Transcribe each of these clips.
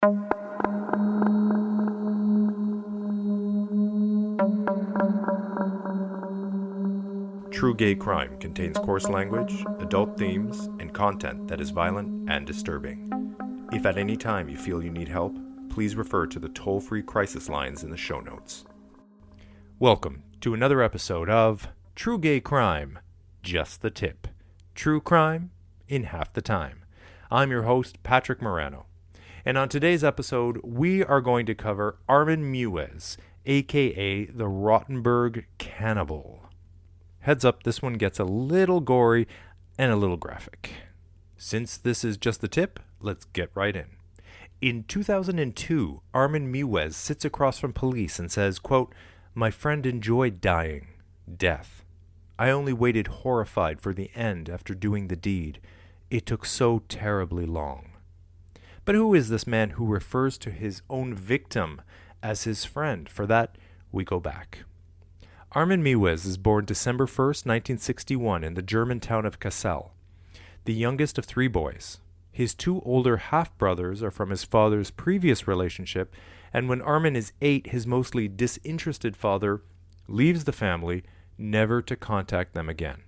True Gay Crime contains coarse language, adult themes, and content that is violent and disturbing. If at any time you feel you need help, please refer to the toll-free crisis lines in the show notes. Welcome to another episode of True Gay Crime, Just the Tip. True crime in half the time. I'm your host, Patrick Marano. And on today's episode, we are going to cover Armin Meiwes, aka the ROTENBURG Cannibal. Heads up, this one gets a little gory and a little graphic. Since this is just the tip, let's get right in. In 2002, Armin Meiwes sits across from police and says, quote, "My friend enjoyed dying. Death. I only waited horrified for the end after doing the deed. It took so terribly long." But who is this man who refers to his own victim as his friend? For that, we go back. Armin Meiwes is born December 1st, 1961 in the German town of Kassel, the youngest of three boys. His two older half-brothers are from his father's previous relationship, and when Armin is 8, his mostly disinterested father leaves the family, never to contact them again.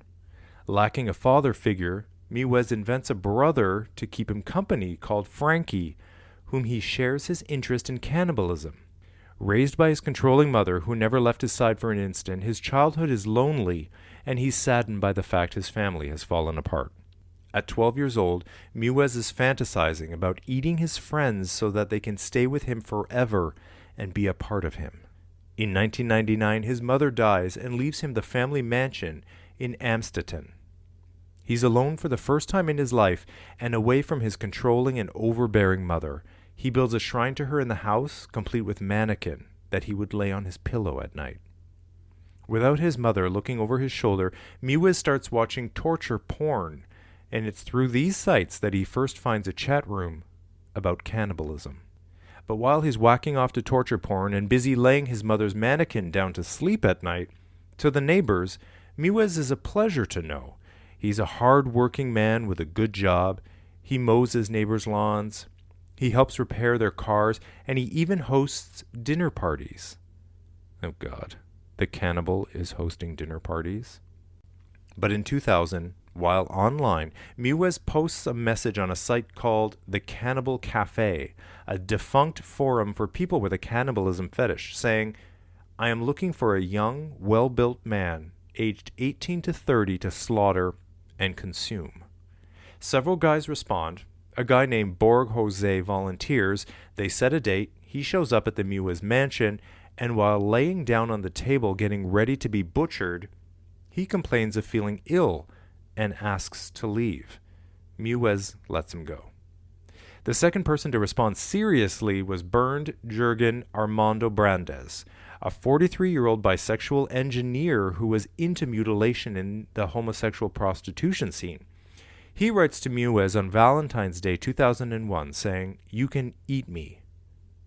Lacking a father figure, Meiwes invents a brother to keep him company called Frankie, whom he shares his interest in cannibalism. Raised by his controlling mother, who never left his side for an instant, his childhood is lonely, and he's saddened by the fact his family has fallen apart. At 12 years old, Meiwes is fantasizing about eating his friends so that they can stay with him forever and be a part of him. In 1999, his mother dies and leaves him the family mansion in Amstetten. He's alone for the first time in his life and away from his controlling and overbearing mother. He builds a shrine to her in the house, complete with mannequin that he would lay on his pillow at night. Without his mother looking over his shoulder, Meiwes starts watching torture porn, and it's through these sites that he first finds a chat room about cannibalism. But while he's whacking off to torture porn and busy laying his mother's mannequin down to sleep at night, to the neighbors, Meiwes is a pleasure to know. He's a hard-working man with a good job. He mows his neighbors' lawns. He helps repair their cars, and he even hosts dinner parties. Oh God, the cannibal is hosting dinner parties? But in 2000, while online, Meiwes posts a message on a site called The Cannibal Cafe, a defunct forum for people with a cannibalism fetish, saying, "I am looking for a young, well-built man, aged 18 to 30 to slaughter and consume." Several guys respond. A guy named Borg Jose volunteers. They set a date. He shows up at the Meiwes mansion, and while laying down on the table getting ready to be butchered, he complains of feeling ill and asks to leave. Meiwes lets him go. The second person to respond seriously was burned Jurgen Brandes, a 43-year-old bisexual engineer who was into mutilation in the homosexual prostitution scene. He writes to Meiwes on Valentine's Day 2001 saying, "You can eat me."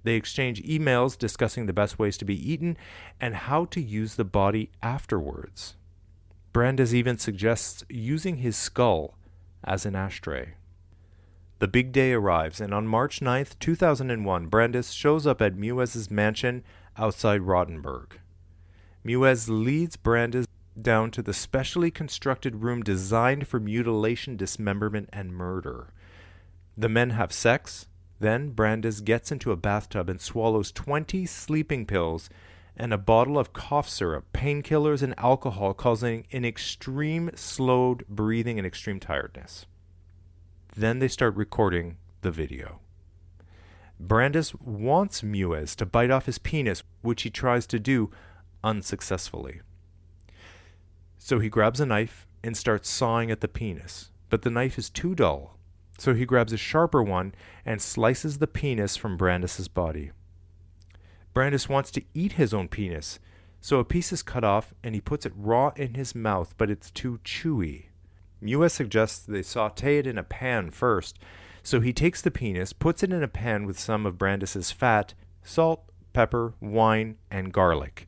They exchange emails discussing the best ways to be eaten and how to use the body afterwards. Brandes even suggests using his skull as an ashtray. The big day arrives, and on March 9th, 2001, Brandes shows up at Meiwes' mansion outside ROTENBURG. Meiwes leads Brandes down to the specially constructed room designed for mutilation, dismemberment, and murder. The men have sex. Then Brandes gets into a bathtub and swallows 20 sleeping pills and a bottle of cough syrup, painkillers, and alcohol, causing an extreme slowed breathing and extreme tiredness. Then they start recording the video. Brandes wants Meiwes to bite off his penis, which he tries to do unsuccessfully. So he grabs a knife and starts sawing at the penis, but the knife is too dull, so he grabs a sharper one and slices the penis from Brandes' body. Brandes wants to eat his own penis, so a piece is cut off and he puts it raw in his mouth, but it's too chewy. Meiwes suggests they saute it in a pan first, so he takes the penis, puts it in a pan with some of Brandes' fat, salt, pepper, wine, and garlic.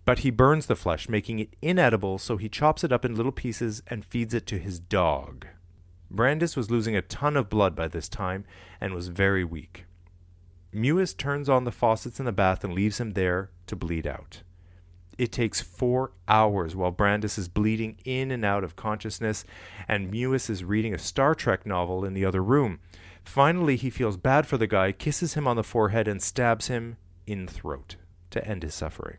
But he burns the flesh, making it inedible, so he chops it up in little pieces and feeds it to his dog. Brandes was losing a ton of blood by this time and was very weak. Meiwes turns on the faucets in the bath and leaves him there to bleed out. It takes 4 hours while Brandes is bleeding in and out of consciousness, and Meiwes is reading a Star Trek novel in the other room. Finally, he feels bad for the guy, kisses him on the forehead, and stabs him in the throat to end his suffering.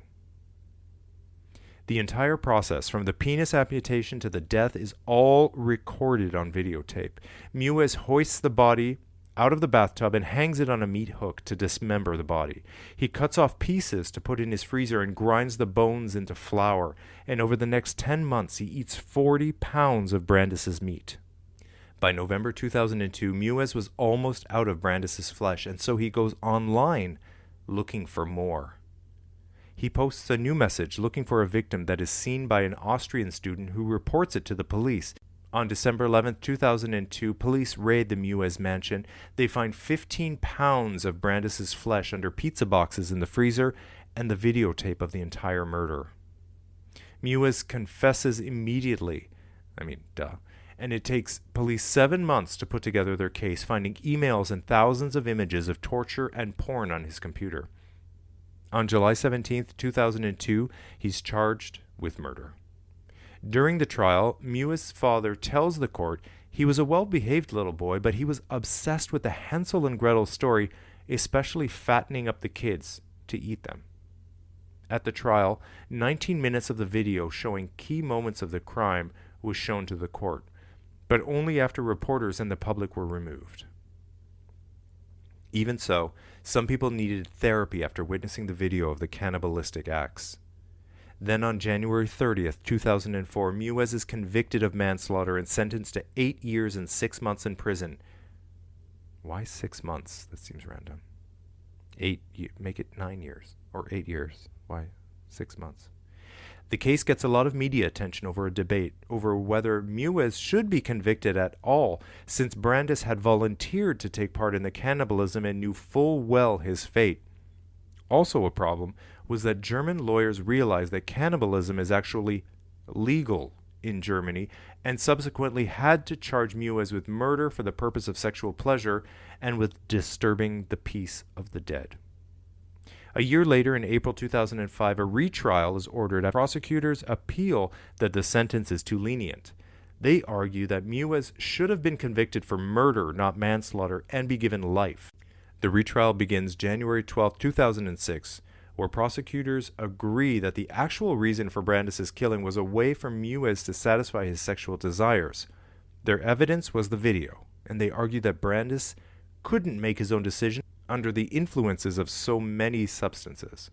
The entire process, from the penis amputation to the death, is all recorded on videotape. Meiwes hoists the body out of the bathtub and hangs it on a meat hook to dismember the body. He cuts off pieces to put in his freezer and grinds the bones into flour, and over the next 10 months he eats 40 pounds of Brandes' meat. By November 2002, Meiwes was almost out of Brandes' flesh, and so he goes online looking for more. He posts a new message looking for a victim that is seen by an Austrian student who reports it to the police. On December 11, 2002, police raid the Meiwes mansion. They find 15 pounds of Brandes' flesh under pizza boxes in the freezer and the videotape of the entire murder. Meiwes confesses immediately. And it takes police 7 months to put together their case, finding emails and thousands of images of torture and porn on his computer. On July 17, 2002, he's charged with murder. During the trial, Meiwes' father tells the court he was a well-behaved little boy, but he was obsessed with the Hansel and Gretel story, especially fattening up the kids to eat them. At the trial, 19 minutes of the video showing key moments of the crime was shown to the court, but only after reporters and the public were removed. Even so, some people needed therapy after witnessing the video of the cannibalistic acts. Then on January 30th, 2004, Meiwes is convicted of manslaughter and sentenced to 8 years and 6 months in prison. Why 6 months? That seems random. Make it 9 years or 8 years. Why 6 months? The case gets a lot of media attention over a debate over whether Meiwes should be convicted at all, since Brandes had volunteered to take part in the cannibalism and knew full well his fate. Also a problem was that German lawyers realized that cannibalism is actually legal in Germany and subsequently had to charge Meiwes with murder for the purpose of sexual pleasure and with disturbing the peace of the dead. A year later, in April 2005, a retrial is ordered after prosecutors appeal that the sentence is too lenient. They argue that Meiwes should have been convicted for murder, not manslaughter, and be given life. The retrial begins January 12, 2006, where prosecutors agree that the actual reason for Brandes' killing was a way for Meiwes to satisfy his sexual desires. Their evidence was the video, and they argued that Brandes couldn't make his own decision under the influences of so many substances.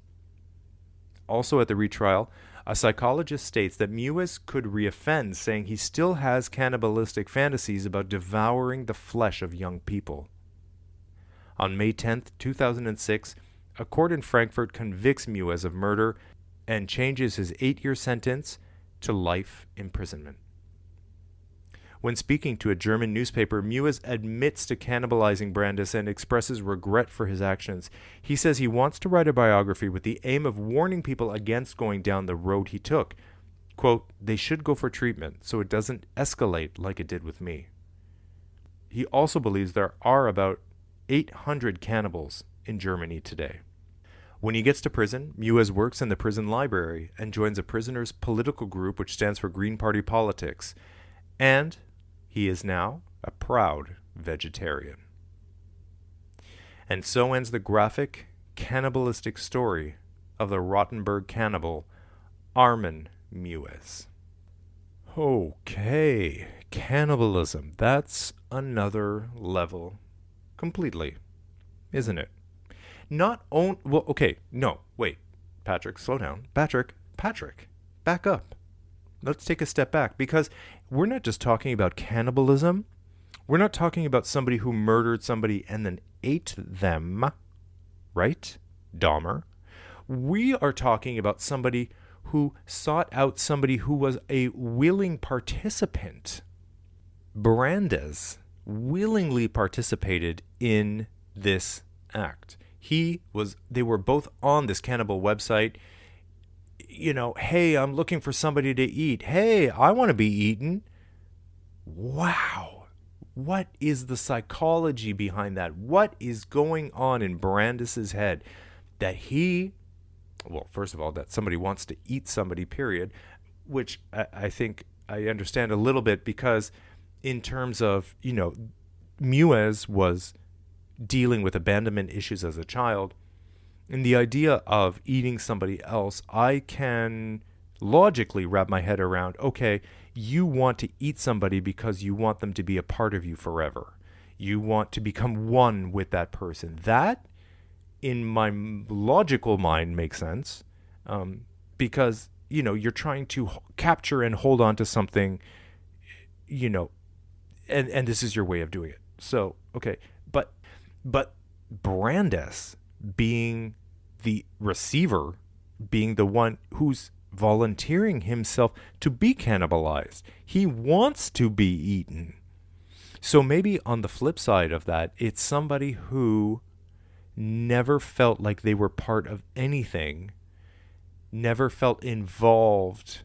Also at the retrial, a psychologist states that Meiwes could reoffend, saying he still has cannibalistic fantasies about devouring the flesh of young people. On May 10, 2006, a court in Frankfurt convicts Meiwes of murder and changes his 8-year sentence to life imprisonment. When speaking to a German newspaper, Meiwes admits to cannibalizing Brandes and expresses regret for his actions. He says he wants to write a biography with the aim of warning people against going down the road he took. Quote, "They should go for treatment so it doesn't escalate like it did with me." He also believes there are about 800 cannibals in Germany today. When he gets to prison, Meiwes works in the prison library and joins a prisoners' political group which stands for Green Party politics. And he is now a proud vegetarian. And so ends the graphic, cannibalistic story of the ROTENBURG cannibal, Armin Meiwes. Okay, cannibalism. That's another level completely, isn't it? Patrick, slow down. Patrick, back up. Let's take a step back, because we're not just talking about cannibalism. We're not talking about somebody who murdered somebody and then ate them, right? Dahmer. We are talking about somebody who sought out somebody who was a willing participant. Brandes willingly participated in this act. They were both on this cannibal website. Hey, I'm looking for somebody to eat. Hey, I want to be eaten. Wow. What is the psychology behind that? What is going on in Brandes's head that well, first of all, that somebody wants to eat somebody, period, which I think I understand a little bit, because in terms of, Meiwes was dealing with abandonment issues as a child, and the idea of eating somebody else, I can logically wrap my head around, okay, you want to eat somebody because you want them to be a part of you forever. You want to become one with that person. That, in my logical mind, makes sense, because, you're trying to capture and hold on to something, and this is your way of doing it. So, okay, but Brandes, being the receiver, being the one who's volunteering himself to be cannibalized, he wants to be eaten. So maybe on the flip side of that, it's somebody who never felt like they were part of anything, never felt involved,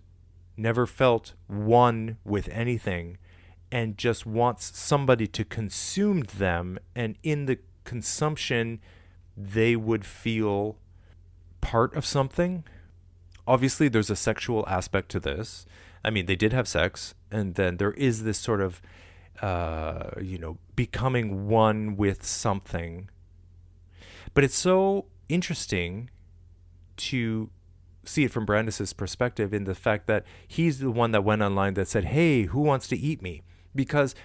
never felt one with anything, and just wants somebody to consume them, and in the consumption they would feel part of something. Obviously there's a sexual aspect to this. I mean, they did have sex, and then there is this sort of becoming one with something. But it's so interesting to see it from Brandes's perspective, in the fact that he's the one that went online that said, hey, who wants to eat me? Because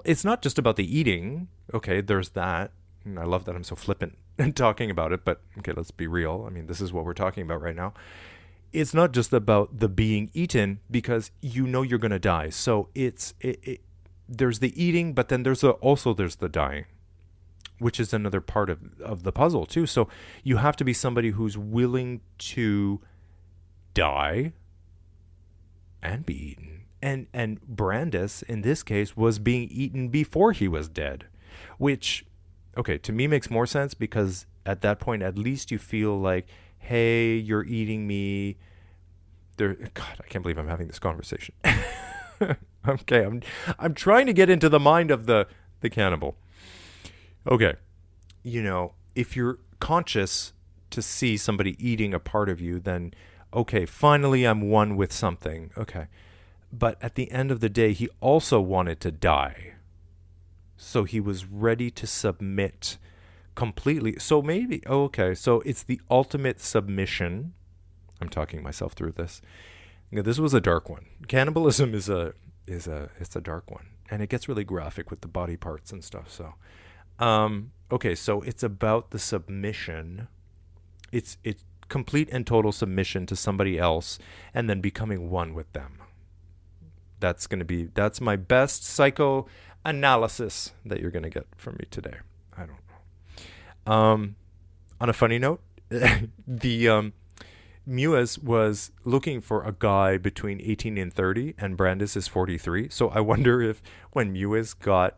it's not just about the eating. Okay, there's that. And I love that I'm so flippant and talking about it, but okay, let's be real. I mean, this is what we're talking about right now. It's not just about the being eaten, because you're going to die. So there's the eating, but then there's the dying, which is another part of the puzzle too. So you have to be somebody who's willing to die and be eaten. And Brandes, in this case, was being eaten before he was dead, which, okay, to me makes more sense, because at that point, at least you feel like, hey, you're eating me. God, I can't believe I'm having this conversation. Okay, I'm trying to get into the mind of the cannibal. Okay, if you're conscious to see somebody eating a part of you, then, okay, finally I'm one with something. Okay, but at the end of the day, he also wanted to die. So he was ready to submit completely. So maybe, okay, so it's the ultimate submission. I'm talking myself through this. This was a dark one. Cannibalism is a dark one, and it gets really graphic with the body parts and stuff. So, okay, so it's about the submission. It's complete and total submission to somebody else, and then becoming one with them. That's my best psychoanalysis that you're going to get from me today. I don't know. On a funny note, the Meiwes was looking for a guy between 18 and 30, and Brandes is 43. So I wonder if when Meiwes got,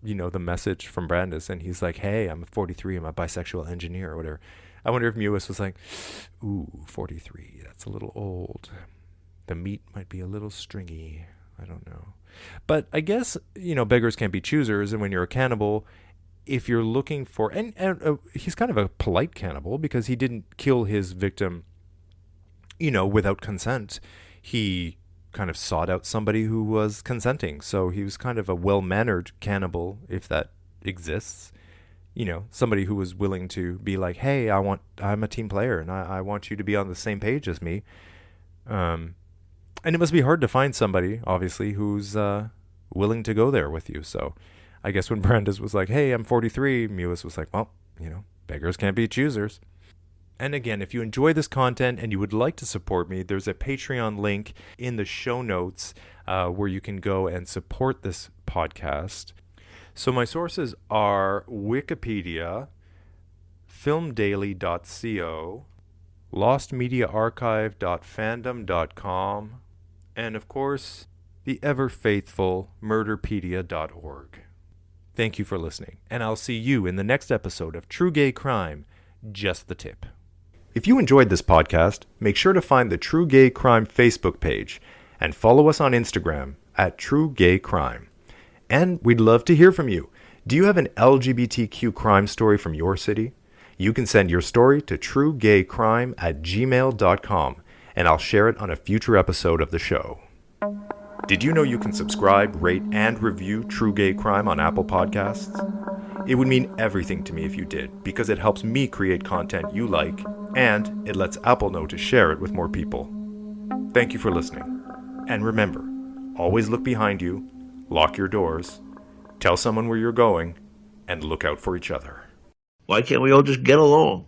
the message from Brandes, and he's like, hey, I'm 43, I'm a bisexual engineer or whatever. I wonder if Meiwes was like, ooh, 43, that's a little old. The meat might be a little stringy. I don't know. But I guess, beggars can't be choosers. And when you're a cannibal, if you're looking for, and he's kind of a polite cannibal, because he didn't kill his victim, without consent. He kind of sought out somebody who was consenting. So he was kind of a well-mannered cannibal, if that exists. Somebody who was willing to be like, hey, I'm a team player, and I want you to be on the same page as me. And it must be hard to find somebody, obviously, who's willing to go there with you. So I guess when Brandes was like, hey, I'm 43, Meiwes was like, well, beggars can't be choosers. And again, if you enjoy this content and you would like to support me, there's a Patreon link in the show notes where you can go and support this podcast. So my sources are Wikipedia, filmdaily.co, lostmediaarchive.fandom.com, and of course, the ever-faithful murderpedia.org. Thank you for listening, and I'll see you in the next episode of True Gay Crime, Just the Tip. If you enjoyed this podcast, make sure to find the True Gay Crime Facebook page and follow us on Instagram at True Gay Crime. And we'd love to hear from you. Do you have an LGBTQ crime story from your city? You can send your story to truegaycrime@gmail.com, and I'll share it on a future episode of the show. Did you know you can subscribe, rate, and review True Gay Crime on Apple Podcasts? It would mean everything to me if you did, because it helps me create content you like, and it lets Apple know to share it with more people. Thank you for listening. And remember, always look behind you, lock your doors, tell someone where you're going, and look out for each other. Why can't we all just get along?